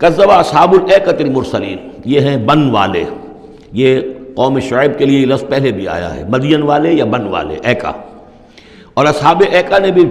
کذب اصحاب الایکۃ المرسلین، یہ ہیں بن والے. یہ قوم شعیب کے لیے یہ لفظ پہلے بھی آیا ہے، مدین والے یا بن والے، ایکا. اور اصحاب ایکا نے بھی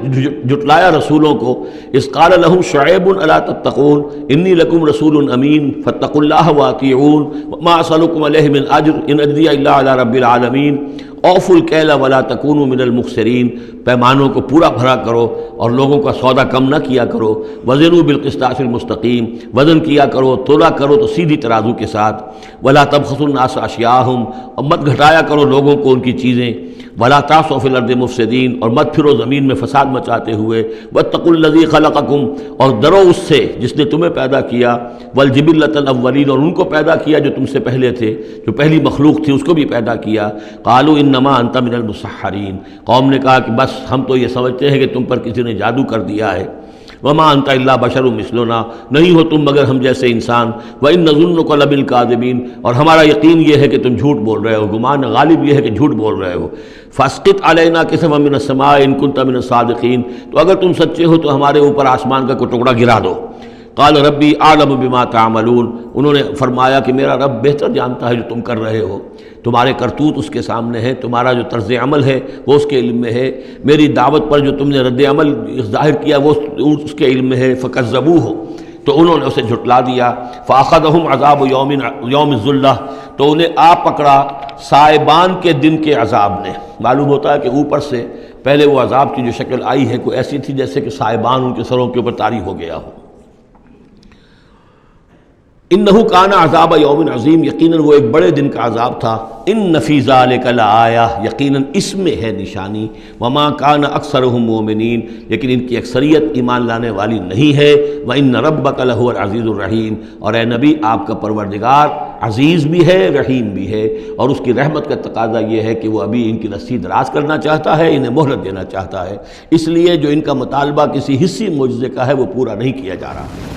جھٹلایا رسولوں کو. اذ قال لهم شعیب الا تتقون انی لکم رسول امین فاتقوا اللہ واطیعون وما اسألکم علیہ من اجر ان اجریہ الا علی رب العالمین اوفوا الکیل ولا تکونوا من المخسرین. پیمانوں کو پورا بھرا کرو اور لوگوں کا سودا کم نہ کیا کرو. وزنوا بالقسطاس المستقیم، وزن کیا کرو، تولا کرو تو سیدھی ترازو کے ساتھ. ولا تبخسوا الناس اشیاءہم، اور مت گھٹایا کرو لوگوں کو ان کی چیزیں. ولا تعثوا فی الارض مفسدین، اور مت پھرو زمین میں فساد مچاتے ہوئے. واتقوا الذی خلقکم، اور ڈرو اس سے جس نے تمہیں پیدا کیا. والجبلۃ الاولین، اور ان کو پیدا کیا جو تم سے پہلے تھے، جو پہلی مخلوق تھی اس کو بھی پیدا کیا. قالوا انما انت من المسحرین، قوم نے کہا کہ بس ہم تو یہ سمجھتے ہیں کہ تم پر کسی نے جادو کر دیا ہے. وما انت الا بشر مثلنا، نہیں ہو تم مگر ہم جیسے انسان. وان نظنک لمن الکاذبین، اور ہمارا یقین یہ ہے کہ تم جھوٹ بول رہے ہو، گمان غالب یہ ہے کہ جھوٹ بول رہے ہو. فاسقط علینا کسفا من السماء ان کنت من الصادقین، تو اگر تم سچے ہو تو ہمارے اوپر آسمان کا کوئی ٹکڑا گرا دو. قال ربی اعلم بما تعملون، انہوں نے فرمایا کہ میرا رب بہتر جانتا ہے جو تم کر رہے ہو. تمہارے کرتوت اس کے سامنے ہے، تمہارا جو طرز عمل ہے وہ اس کے علم میں ہے. میری دعوت پر جو تم نے رد عمل ظاہر کیا وہ اس کے علم میں ہے. فکذبوہ، تو انہوں نے اسے جھٹلا دیا. فاخذہم عذاب یوم الذلہ، تو انہیں آ پکڑا سائبان کے دن کے عذاب نے. معلوم ہوتا ہے کہ اوپر سے پہلے وہ عذاب کی جو شکل آئی ہے کوئی ایسی تھی جیسے کہ سائبان ان کے سروں کے اوپر طاری ہو گیا ہو. انہ کان عذاب یوم عظیم، یقیناً وہ ایک بڑے دن کا عذاب تھا. ان فی ذلک لآیہ، یقیناً اس میں ہے نشانی. وما کان اکثرہم مومنین، لیکن ان کی اکثریت ایمان لانے والی نہیں ہے. وان ربک لہو العزیز الرحیم، اور اے نبی آپ کا پروردگار عزیز بھی ہے رحیم بھی ہے. اور اس کی رحمت کا تقاضا یہ ہے کہ وہ ابھی ان کی رسی دراز کرنا چاہتا ہے، انہیں مہلت دینا چاہتا ہے. اس لیے جو ان کا مطالبہ کسی حصی معجزے کا ہے وہ پورا نہیں کیا جا رہا.